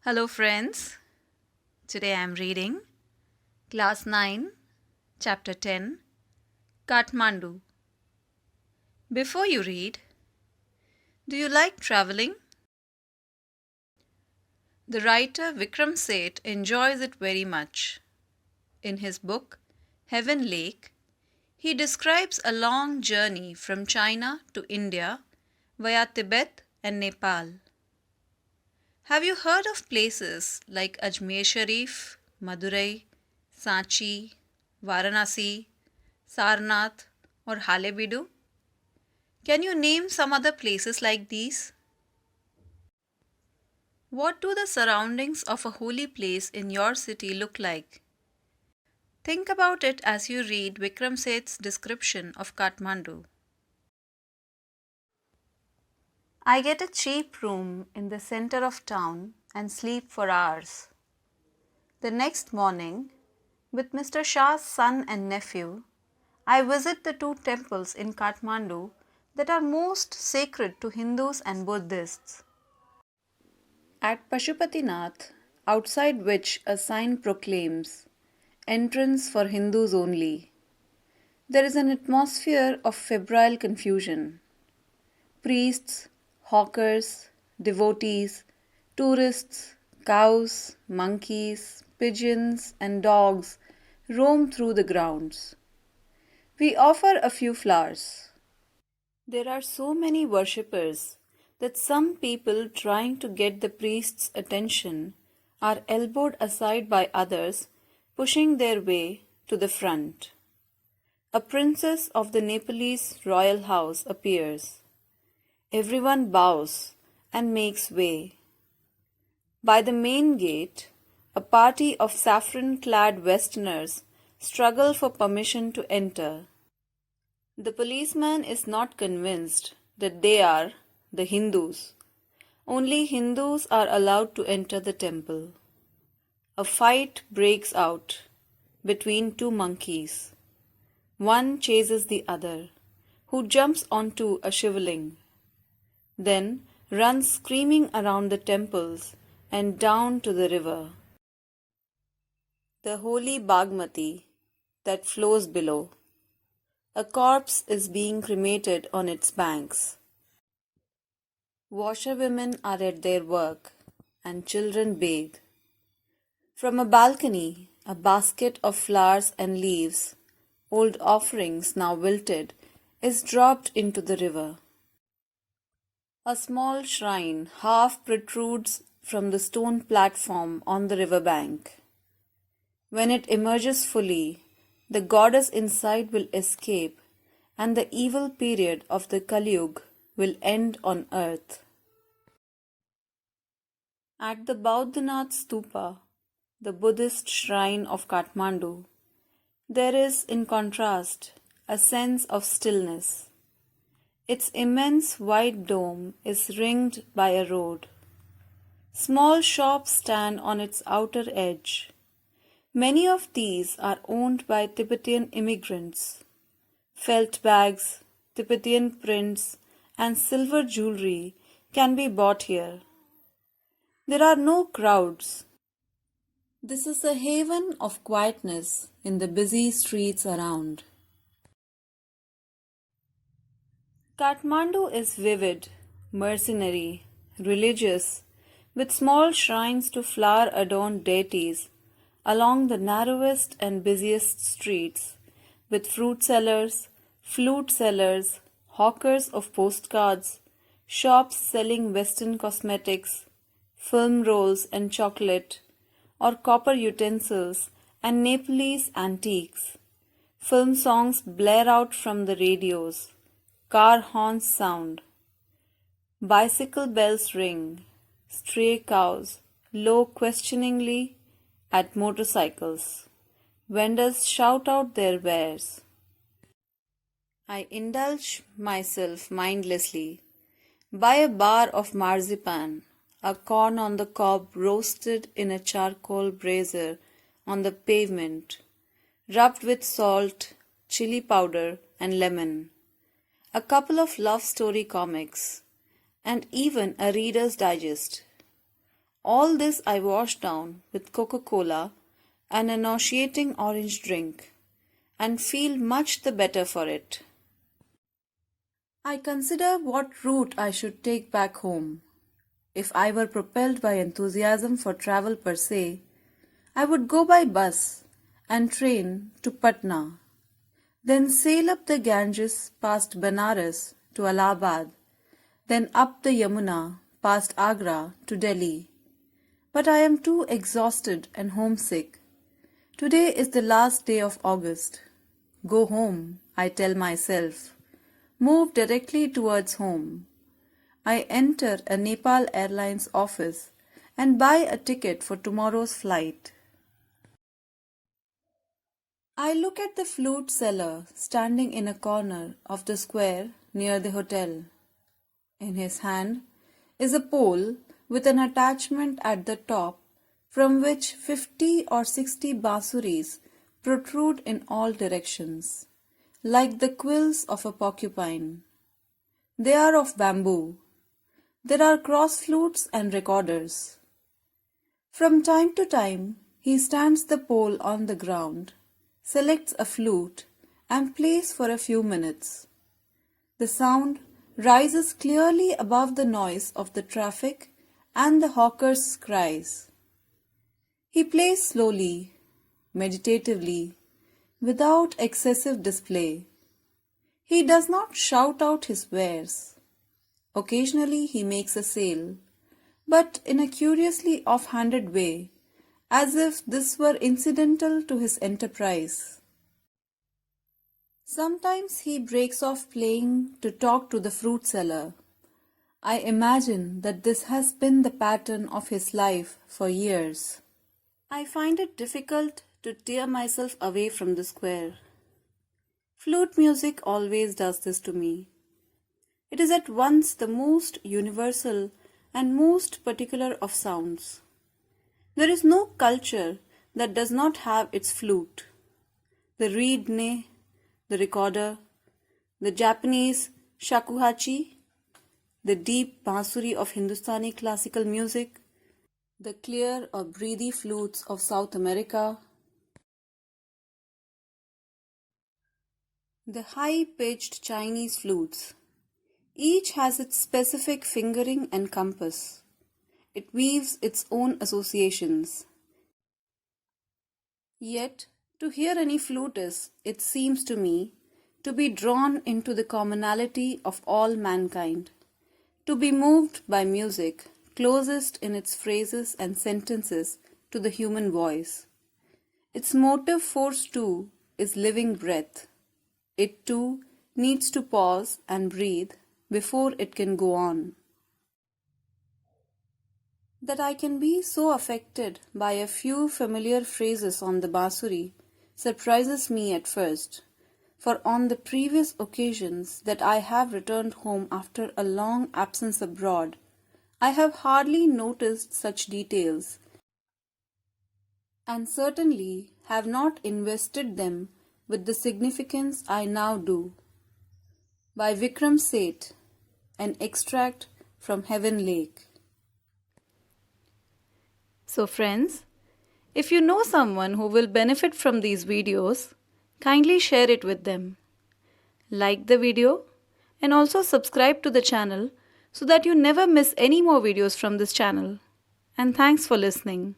Hello, friends. Today I am reading Class 9, Chapter 10, Kathmandu. Before you read, do you like traveling? The writer Vikram Seth enjoys it very much. In his book, Heaven Lake, he describes a long journey from China to India via Tibet and Nepal. Have you heard of places like Ajmer Sharif, Madurai, Sanchi, Varanasi, Sarnath, or Halebidu? Can you name some other places like these? What do the surroundings of a holy place in your city look like? Think about it as you read Vikram Seth's description of Kathmandu. I get a cheap room in the center of town and sleep for hours. The next morning, with Mr. Shah's son and nephew, I visit the two temples in Kathmandu that are most sacred to Hindus and Buddhists. At Pashupatinath, outside which a sign proclaims entrance for Hindus only, there is an atmosphere of febrile confusion. Priests, hawkers, devotees, tourists, cows, monkeys, pigeons, and dogs roam through the grounds. We offer a few flowers. There are so many worshippers that some people trying to get the priest's attention are elbowed aside by others pushing their way to the front. A princess of the Nepalese royal house appears. Everyone bows and makes way. By the main gate, a party of saffron-clad Westerners struggle for permission to enter. The policeman is not convinced that they are the Hindus. Only Hindus are allowed to enter the temple. A fight breaks out between two monkeys. One chases the other, who jumps onto a shivling, then runs screaming around the temples and down to the river, the holy Bagmati that flows below. A corpse is being cremated on its banks. Washerwomen are at their work, and children bathe. From a balcony, a basket of flowers and leaves, old offerings now wilted, is dropped into the river. A small shrine half protrudes from the stone platform on the river bank. When it emerges fully, the goddess inside will escape, and the evil period of the Kali Yuga will end on earth. At the Bauddhanath Stupa, the Buddhist shrine of Kathmandu, there is, in contrast, a sense of stillness. Its immense white dome is ringed by a road. Small shops stand on its outer edge. Many of these are owned by Tibetan immigrants. Felt bags, Tibetan prints, and silver jewelry can be bought here. There are no crowds. This is a haven of quietness in the busy streets around. Kathmandu is vivid, mercenary, religious, with small shrines to flower-adorned deities along the narrowest and busiest streets, with fruit sellers, flute sellers, hawkers of postcards, shops selling Western cosmetics, film rolls and chocolate, or copper utensils and Nepalese antiques. Film songs blare out from the radios. Car horns sound. Bicycle bells ring. Stray cows low questioningly at motorcycles. Vendors shout out their wares. I indulge myself mindlessly. Buy a bar of marzipan, a corn on the cob roasted in a charcoal brazier on the pavement, rubbed with salt, chili powder, and lemon. A couple of love story comics, and even a Reader's Digest. All this I wash down with Coca-Cola and a nauseating orange drink, and feel much the better for it. I consider what route I should take back home. If I were propelled by enthusiasm for travel per se, I would go by bus and train to Patna, then sail up the Ganges past Benares to Allahabad, then up the Yamuna past Agra to Delhi. But I am too exhausted and homesick. Today is the last day of August. Go home, I tell myself. Move directly towards home. I enter a Nepal Airlines office and buy a ticket for tomorrow's flight. I look at the flute seller standing in a corner of the square near the hotel. In his hand is a pole with an attachment at the top from which 50 or 60 basuris protrude in all directions, like the quills of a porcupine. They are of bamboo. There are cross flutes and recorders. From time to time, he stands the pole on the ground, selects a flute, and plays for a few minutes. The sound rises clearly above the noise of the traffic and the hawkers' cries. He plays slowly, meditatively, without excessive display. He does not shout out his wares. Occasionally he makes a sale, but in a curiously off-handed way, as if this were incidental to his enterprise. Sometimes he breaks off playing to talk to the fruit seller. I imagine that this has been the pattern of his life for years. I find it difficult to tear myself away from the square. Flute music always does this to me. It is at once the most universal and most particular of sounds. There is no culture that does not have its flute. The reed ne, the recorder, the Japanese shakuhachi, the deep bansuri of Hindustani classical music, the clear or breathy flutes of South America, the high-pitched Chinese flutes. Each has its specific fingering and compass. It weaves its own associations. Yet, to hear any flutist, it seems to me to be drawn into the commonality of all mankind, to be moved by music, closest in its phrases and sentences to the human voice. Its motive force too is living breath. It too needs to pause and breathe before it can go on. That I can be so affected by a few familiar phrases on the bansuri surprises me at first, for on the previous occasions that I have returned home after a long absence abroad, I have hardly noticed such details, and certainly have not invested them with the significance I now do. By Vikram Seth, an extract from Heaven Lake. So friends, if you know someone who will benefit from these videos, kindly share it with them. Like the video and also subscribe to the channel so that you never miss any more videos from this channel. And thanks for listening.